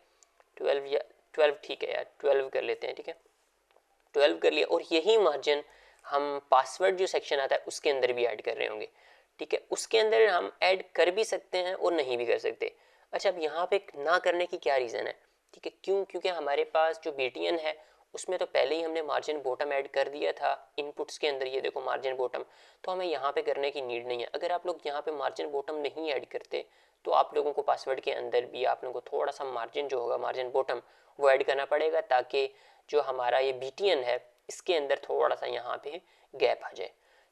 12 या 12 ठीक है यार, 12 कर लेते हैं, ठीक है। 12 कर लिया, और यही मार्जिन हम पासवर्ड जो सेक्शन आता है उसके अंदर भी ऐड कर रहे होंगे, ठीक है। उसके अंदर हम ऐड कर भी सकते हैं और नहीं भी कर सकते। अच्छा, अब यहाँ पे ना करने की क्या रीज़न है, ठीक है, क्यों, क्योंकि हमारे पास जो BTN है उसमें तो पहले ही हमने मार्जिन बॉटम ऐड कर दिया था इनपुट्स के अंदर, ये देखो मार्जिन बॉटम, तो हमें यहाँ पे करने की नीड नहीं है। अगर आप लोग यहाँ पे मार्जिन बॉटम नहीं ऐड करते तो आप लोगों को पासवर्ड के अंदर भी आप लोगों को थोड़ा सा मार्जिन जो होगा, मार्जिन बॉटम, वो ऐड करना पड़ेगा, ताकि जो हमारा ये BTN है इसके अंदर थोड़ा सा यहाँ पे गैप आ जाए,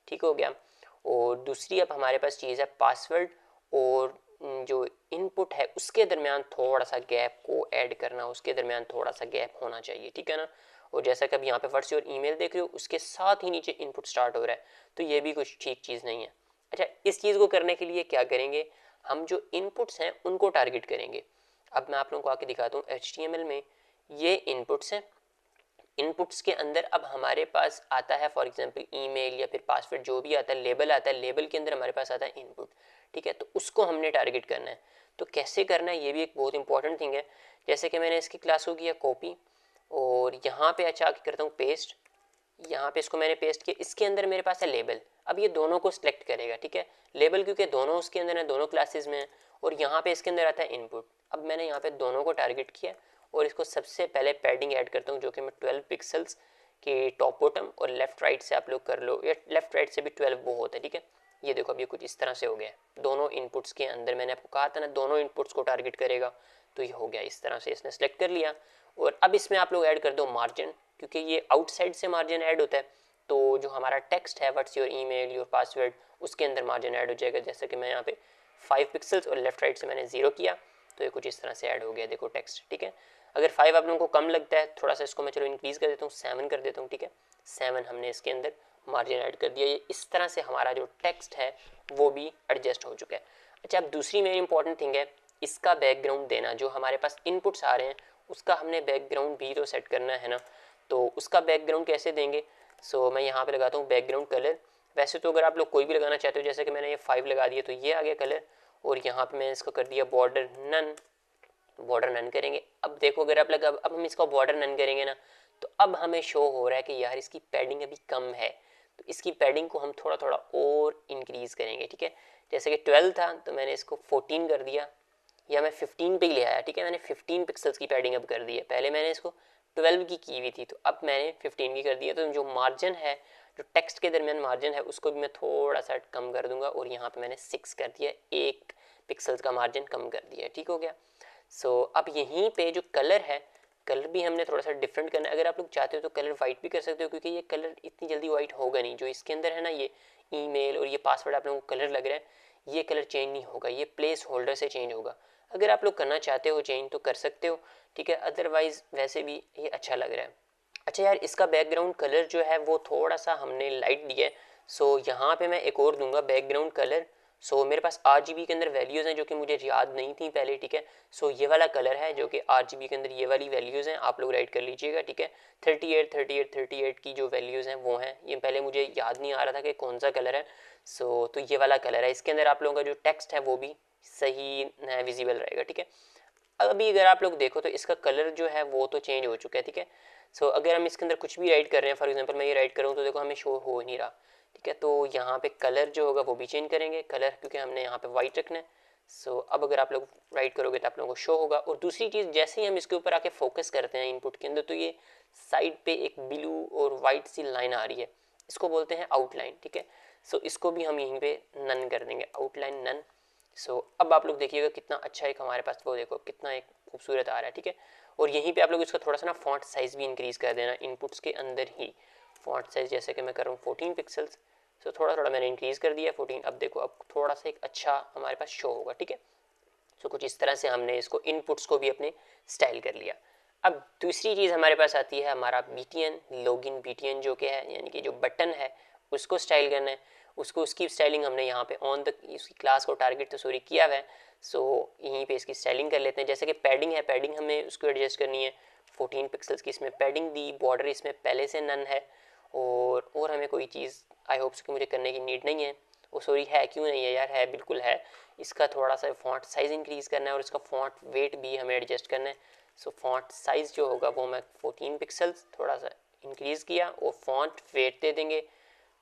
ठीक हो गया। और दूसरी अब हमारे पास चीज़ है पासवर्ड और जो इनपुट है उसके दरमियान थोड़ा सा गैप को ऐड करना, उसके दरमियान थोड़ा सा गैप होना चाहिए, ठीक है ना। और जैसा कि अब यहाँ पे व्हाट्स योर ईमेल देख रहे हो, उसके साथ ही नीचे इनपुट स्टार्ट हो रहा है, तो ये भी कुछ ठीक चीज़ नहीं है। अच्छा, इस चीज़ को करने के लिए क्या करेंगे, हम जो इनपुट्स हैं उनको टारगेट करेंगे। अब मैं आप लोगों को आके दिखाता हूँ HTML में, ये इनपुट्स हैं, इनपुट्स के अंदर अब हमारे पास आता है फॉर एग्जांपल ईमेल या फिर पासवर्ड, जो भी आता है, लेबल आता है, लेबल के अंदर हमारे पास आता है इनपुट, ठीक है। तो उसको हमने टारगेट करना है, तो कैसे करना है ये भी एक बहुत इंपॉर्टेंट थिंग है। जैसे कि मैंने इसकी क्लास को किया कॉपी, और और यहाँ पे अच्छा आके करता हूँ पेस्ट। यहाँ पे इसको मैंने पेस्ट किया, इसके अंदर मेरे पास है लेबल। अब ये दोनों को सिलेक्ट करेगा, ठीक है, लेबल क्योंकि दोनों उसके अंदर है, दोनों क्लासेस में है। और यहाँ पे इसके अंदर आता है इनपुट। अब मैंने यहाँ पे दोनों को टारगेट किया और इसको सबसे पहले पैडिंग ऐड करता हूँ जो कि मैं 12 पिक्सल्स के टॉप बॉटम, और लेफ्ट राइट से आप लोग कर लो, या लेफ्ट राइट से भी 12 वो होता है, ठीक है। ये देखो अब ये कुछ इस तरह से हो गया, दोनों इनपुट्स के अंदर। मैंने आपको कहा था ना दोनों इनपुट्स को टारगेट करेगा, तो ये हो गया इस तरह से, इसने सेलेक्ट कर लिया। और अब इसमें आप लोग ऐड कर दो मार्जिन, क्योंकि ये आउटसाइड से मार्जिन ऐड होता है, तो जो हमारा टेक्स्ट है what's your email your password, उसके अंदर मार्जिन ऐड हो जाएगा। जैसे कि मैं यहाँ पे 5 पिक्सल्स और लेफ्ट राइट से मैंने 0 किया, तो ये कुछ इस तरह से ऐड हो गया, देखो टेक्स्ट, ठीक है। अगर 5 आप लोगों को कम लगता है थोड़ा सा, इसको मैं चलो इंक्रीज कर देता हूँ, 7 कर देता हूँ, ठीक है। 7 हमने इसके अंदर मार्जिन ऐड कर दिया। ये इस तरह से हमारा जो टेक्स्ट है वो भी एडजस्ट हो चुका है। अच्छा, अब दूसरी मेरी इंपॉर्टेंट थिंग है इसका बैकग्राउंड देना। जो हमारे पास इनपुट्स आ रहे हैं उसका हमने बैकग्राउंड भी तो सेट करना है ना, तो उसका बैकग्राउंड कैसे देंगे। सो मैं यहाँ पे लगाता हूँ बैकग्राउंड कलर। वैसे तो अगर आप लोग कोई भी लगाना चाहते हो, जैसे कि मैंने ये 5 लगा दिया तो ये आ गया कलर, और यहाँ पे मैंने इसको कर दिया बॉर्डर नन। बॉर्डर नन करेंगे, अब देखो अगर आप लगा, अब हम इसका बॉर्डर नन करेंगे ना, तो अब हमें शो हो रहा है कि यार इसकी पैडिंग अभी कम है, तो इसकी पैडिंग को हम थोड़ा थोड़ा और इंक्रीज करेंगे, ठीक है। जैसे कि 12 था तो मैंने इसको 14 कर दिया, या मैं 15 पे ही ले आया, ठीक है। मैंने 15 पिक्सल्स की पैडिंग अब कर दी है, पहले मैंने इसको 12 की हुई थी, तो अब मैंने 15 की कर दी है। तो जो मार्जिन है, जो टेक्स्ट के दरमियान मार्जिन है, उसको भी मैं थोड़ा सा कम कर दूंगा, और यहाँ पे मैंने 6 कर दिया, 1 पिक्सल्स का मार्जिन कम कर दिया, ठीक हो गया। अब यहीं पे जो कलर है, कलर भी हमने थोड़ा सा डिफरेंट करना है। अगर आप लोग चाहते हो तो कलर वाइट भी कर सकते हो, क्योंकि ये कलर इतनी जल्दी वाइट होगा नहीं। जो इसके अंदर है ना, ये ईमेल और ये पासवर्ड आप लोगों को कलर लग रहा है, ये कलर चेंज नहीं होगा, ये प्लेस होल्डर से चेंज होगा। अगर आप लोग करना चाहते हो चेंज तो कर सकते हो, ठीक है, अदरवाइज वैसे भी ये अच्छा लग रहा है। अच्छा यार, इसका बैकग्राउंड कलर जो है वो थोड़ा सा हमने लाइट दिया है। यहाँ पे मैं एक और दूंगा बैकग्राउंड कलर। मेरे पास RGB के अंदर वैल्यूज़ हैं जो कि मुझे याद नहीं थी पहले, ठीक है। ये वाला कलर है जो कि RGB के अंदर ये वाली वैल्यूज़ हैं, आप लोग राइट कर लीजिएगा, ठीक है। 38 की जो वैल्यूज़ हैं वो हैं, ये पहले मुझे याद नहीं आ रहा था कि कौन सा कलर है। तो ये वाला कलर है, इसके अंदर आप लोगों का जो टेक्स्ट है वो भी सही विजिबल रहेगा, ठीक है। अभी अगर आप लोग देखो तो इसका कलर जो है वो तो चेंज हो चुका है, ठीक है। अगर हम इसके अंदर कुछ भी राइट कर रहे हैं, फॉर एग्जांपल मैं ये राइट कर रहा हूँ तो देखो हमें शो हो नहीं रहा, ठीक है। तो यहाँ पे कलर जो होगा वो भी चेंज करेंगे, कलर क्योंकि हमने यहाँ पे वाइट रखना है। अब अगर आप लोग राइट करोगे तो आप लोगों को शो होगा। और दूसरी चीज़, जैसे ही हम इसके ऊपर आके फोकस करते हैं इनपुट के अंदर, तो ये साइड पे एक ब्लू और वाइट सी लाइन आ रही है, इसको बोलते हैं आउटलाइन, ठीक है। इसको भी हम यहीं पे नन कर देंगे, आउटलाइन नन। अब आप लोग देखिएगा कितना अच्छा एक हमारे पास वो देखो कितना एक खूबसूरत आ रहा है, ठीक है। और यहीं पे आप लोग इसका थोड़ा सा ना फॉन्ट साइज भी इंक्रीज कर देना इनपुट्स के अंदर ही। फॉन्ट साइज जैसे कि मैं कर रहा हूँ 14 पिक्सल्स, थोड़ा थोड़ा मैंने इंक्रीज कर दिया 14। अब देखो अब थोड़ा सा एक अच्छा हमारे पास शो होगा, ठीक है। कुछ इस तरह से हमने इसको इनपुट्स को भी अपने स्टाइल कर लिया। अब दूसरी चीज़ हमारे पास आती है हमारा BTN, लॉगिन BTN जो कि है, यानी कि जो बटन है उसको स्टाइल करना है। उसको उसकी स्टाइलिंग हमने यहाँ पे ऑन द इसकी क्लास को टारगेट तो सॉरी किया हुआ है। यहीं पे इसकी स्टाइलिंग कर लेते हैं। जैसे कि पैडिंग है, पैडिंग हमें उसको एडजस्ट करनी है, 14 पिक्सल्स की इसमें पैडिंग दी, बॉर्डर इसमें पहले से नन है। और हमें कोई चीज़ आई होप्स कि मुझे करने की नीड नहीं है, वो सॉरी है, क्यों नहीं है यार, है बिल्कुल है। इसका थोड़ा सा फॉन्ट साइज़ इंक्रीज़ करना है और इसका फॉन्ट वेट भी हमें एडजस्ट करना है। फॉन्ट साइज़ जो होगा वो मैं 14 पिक्सल्स थोड़ा सा इंक्रीज़ किया, और फॉन्ट वेट दे देंगे।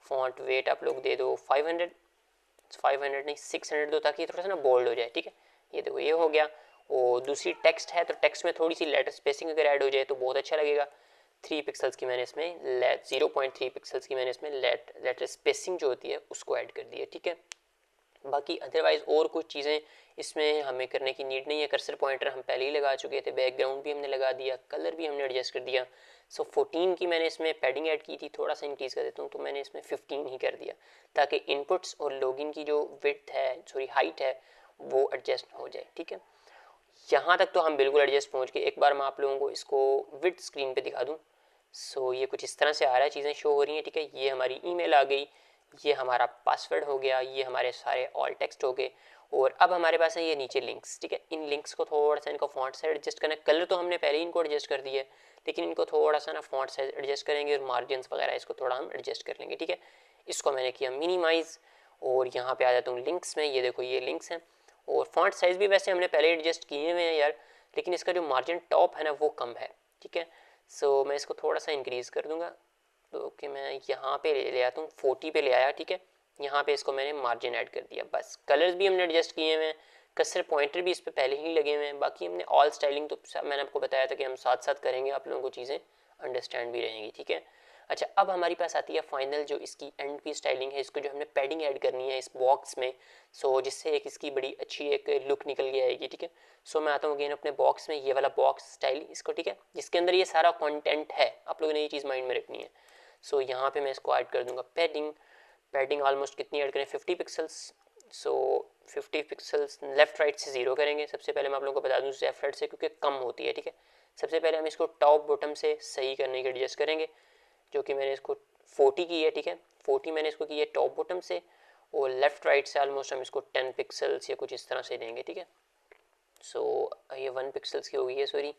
फॉन्ट वेट आप लोग दे दो 500 नहीं 600 दो, ताकि थोड़ा सा ना बोल्ड हो जाए, ठीक है। ये देखो ये हो गया। और दूसरी टेक्स्ट है, तो टेक्स्ट में थोड़ी सी लेटर स्पेसिंग अगर ऐड हो जाए तो बहुत अच्छा लगेगा। 3 पिक्सल्स की मैंने इसमें 0.3 पिक्सल्स की मैंने इसमें लेटर स्पेसिंग जो होती है उसको ऐड कर दी है, ठीक है। बाकी अदरवाइज और कुछ चीज़ें इसमें हमें करने की नीड नहीं है। कर्सर पॉइंटर हम पहले ही लगा चुके थे, बैकग्राउंड भी हमने लगा दिया, कलर भी हमने एडजस्ट कर दिया। 14 की मैंने इसमें पैडिंग ऐड की थी, थोड़ा सा इंक्रीज़ कर देता हूँ, तो मैंने इसमें 15 ही कर दिया, ताकि इनपुट्स और लॉगिन की जो विड्थ है सॉरी हाइट है वो एडजस्ट हो जाए, ठीक है। यहाँ तक तो हम बिल्कुल एडजस्ट पहुँच गए। एक बार मैं आप लोगों को इसको विड्थ स्क्रीन पे दिखा दूँ। ये कुछ इस तरह से आ रहा है, चीज़ें शो हो रही हैं, ठीक है। ये हमारी ईमेल आ गई, ये हमारा पासवर्ड हो गया, ये हमारे सारे ऑल टेक्स्ट हो गए। और अब हमारे पास है ये नीचे लिंक्स, ठीक है। इन लिंक्स को थोड़ा सा इनका फॉन्ट साइज एडजस्ट करना है। कलर तो हमने पहले ही इनको एडजस्ट कर दिया है, लेकिन इनको थोड़ा सा ना फॉन्ट साइज एडजस्ट करेंगे, और मार्जिन वगैरह इसको थोड़ा हम एडजस्ट कर लेंगे, ठीक है। इसको मैंने किया मिनिमाइज, और यहाँ पे आ जाता हूँ लिंक्स में। ये देखो ये लिंक्स हैं, और फॉन्ट साइज़ भी वैसे हमने पहले एडजस्ट किए हुए हैं यार, लेकिन इसका जो मार्जिन टॉप है ना वो कम है, ठीक है। सो मैं इसको थोड़ा सा इंक्रीज़ कर दूंगा, तो कि मैं यहाँ पे ले आता हूँ, 40 पे ले आया, ठीक है। यहाँ पे इसको मैंने मार्जिन ऐड कर दिया, बस कलर्स भी हमने एडजस्ट किए हुए हैं, कर्सर पॉइंटर भी इस पर पहले ही लगे हुए हैं। बाकी हमने ऑल स्टाइलिंग तो मैंने आपको बताया था कि हम साथ साथ करेंगे, आप लोगों को चीज़ें अंडरस्टैंड भी रहेंगी, ठीक है। अच्छा, अब हमारी पास आती है फाइनल जो इसकी एंड की स्टाइलिंग है, इसको जो हमने पैडिंग ऐड करनी है इस बॉक्स में, सो जिससे एक इसकी बड़ी अच्छी एक लुक निकल के आएगी, ठीक है। सो मैं आता हूँ अगेन अपने बॉक्स में, ये वाला बॉक्स स्टाइल इसको, ठीक है, जिसके अंदर ये सारा कंटेंट है, आप लोगों ने ये चीज़ माइंड में रखनी है। सो यहाँ पे मैं इसको ऐड कर दूंगा पैडिंग। पैडिंग ऑलमोस्ट कितनी ऐड करें, 50 पिक्सल्स। सो 50 पिक्सल्स लेफ्ट राइट से 0 करेंगे। सबसे पहले मैं आप लोगों को बता दूँ लेफ्ट राइट से क्योंकि कम होती है, ठीक है। सबसे पहले हम इसको टॉप बॉटम से सही करने की एडजस्ट करेंगे, जो कि मैंने इसको 40 की है, ठीक है। 40 मैंने इसको की है टॉप बॉटम से, और लेफ्ट राइट से ऑलमोस्ट हम इसको 10 पिक्सल्स या कुछ इस तरह से देंगे, ठीक है। सो ये 1 पिक्सल्स की हो गई है, सॉरी।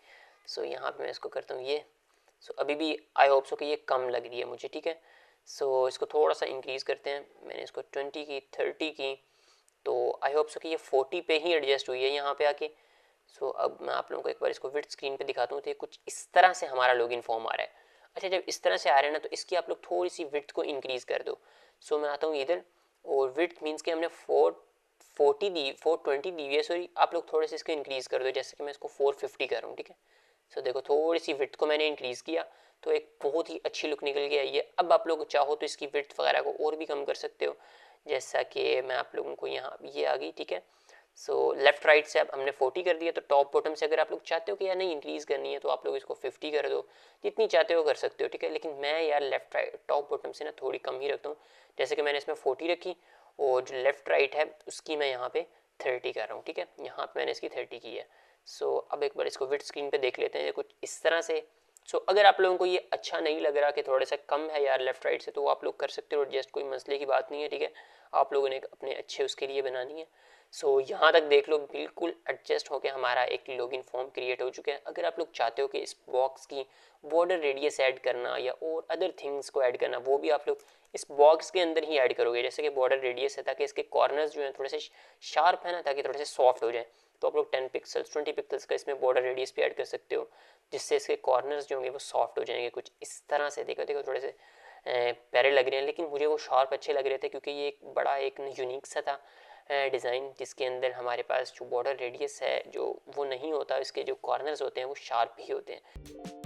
सो यहाँ पे मैं इसको करता हूँ ये। सो अभी भी आई होप सो कि ये कम लग रही है मुझे, ठीक है। सो इसको थोड़ा सा इंक्रीज़ करते हैं, मैंने इसको 20 की, 30 की, तो आई होप सो कि ये 40 पे ही एडजस्ट हुई है यहाँ पे आके। सो अब मैं आप लोगों को एक बार इसको विड्थ स्क्रीन पे दिखाता हूँ, तो ये कुछ इस तरह से हमारा लॉगिन फॉर्म आ रहा है। अच्छा, जब इस तरह से आ रहा है ना, तो इसकी आप लोग थोड़ी सी विड्थ को इंक्रीज़ कर दो। सो मैं आता हूँ इधर, और विड्थ मीन्स कि हमने 420 दी हुई है, सॉरी, आप लोग थोड़े से इसको इंक्रीज़ कर दो, जैसे कि मैं इसको 450 कर रहा हूँ, ठीक है। सो देखो थोड़ी सी विड्थ को मैंने इंक्रीज़ किया, तो एक बहुत ही अच्छी लुक निकल के आई है। अब आप लोग चाहो तो इसकी विड्थ वगैरह को और भी कम कर सकते हो, जैसा कि मैं आप लोगों को यहाँ ये आ गई, ठीक है। सो लेफ्ट राइट से अब हमने 40 कर दिया, तो टॉप बॉटम से अगर आप लोग चाहते हो कि यार नहीं इंक्रीज़ करनी है, तो आप लोग इसको 50 कर दो, जितनी चाहते हो कर सकते हो, ठीक है। लेकिन मैं यार लेफ्ट राइट टॉप बॉटम से ना थोड़ी कम ही रखता हूँ, जैसे कि मैंने इसमें 40 रखी, और जो लेफ्ट राइट है उसकी मैं यहाँ पे 30 कर रहा हूँ, ठीक है। यहाँ पे मैंने इसकी 30 की है। सो अब एक बार इसको विड स्क्रीन पे देख लेते हैं कुछ इस तरह से। अगर आप लोगों को ये अच्छा नहीं लग रहा कि थोड़ा सा कम है यार लेफ्ट राइट से, तो वो आप लोग कर सकते हो एडजस्ट, कोई मसले की बात नहीं है, ठीक है। आप लोगों ने अपने अच्छे उसके लिए बनानी है। यहाँ तक देख लो, बिल्कुल एडजस्ट होकर हमारा एक लॉगिन फॉर्म क्रिएट हो चुका है। अगर आप लोग चाहते हो कि इस बॉक्स की बॉर्डर रेडियस ऐड करना या और अदर थिंग्स को ऐड करना, वो भी आप लोग इस बॉक्स के अंदर ही ऐड करोगे, जैसे कि बॉर्डर रेडियस है, ताकि इसके कॉर्नर्स जो हैं थोड़े से शार्प है ना, ताकि थोड़े से सॉफ्ट हो जाए। तो आप लोग 10 पिक्सल्स 20 पिक्सल्स का इसमें बॉर्डर रेडियस भी ऐड कर सकते हो, जिससे इसके कॉर्नर्स जो होंगे वो सॉफ्ट हो जाएंगे कुछ इस तरह से। देखो देखो थोड़े से प्यारे लग रहे हैं, लेकिन मुझे वो शार्प अच्छे लग रहे थे, क्योंकि ये एक बड़ा एक यूनिक सा था डिज़ाइन, जिसके अंदर हमारे पास जो बॉर्डर रेडियस है जो वो नहीं होता, इसके जो कॉर्नर्स होते हैं वो शार्प ही होते हैं।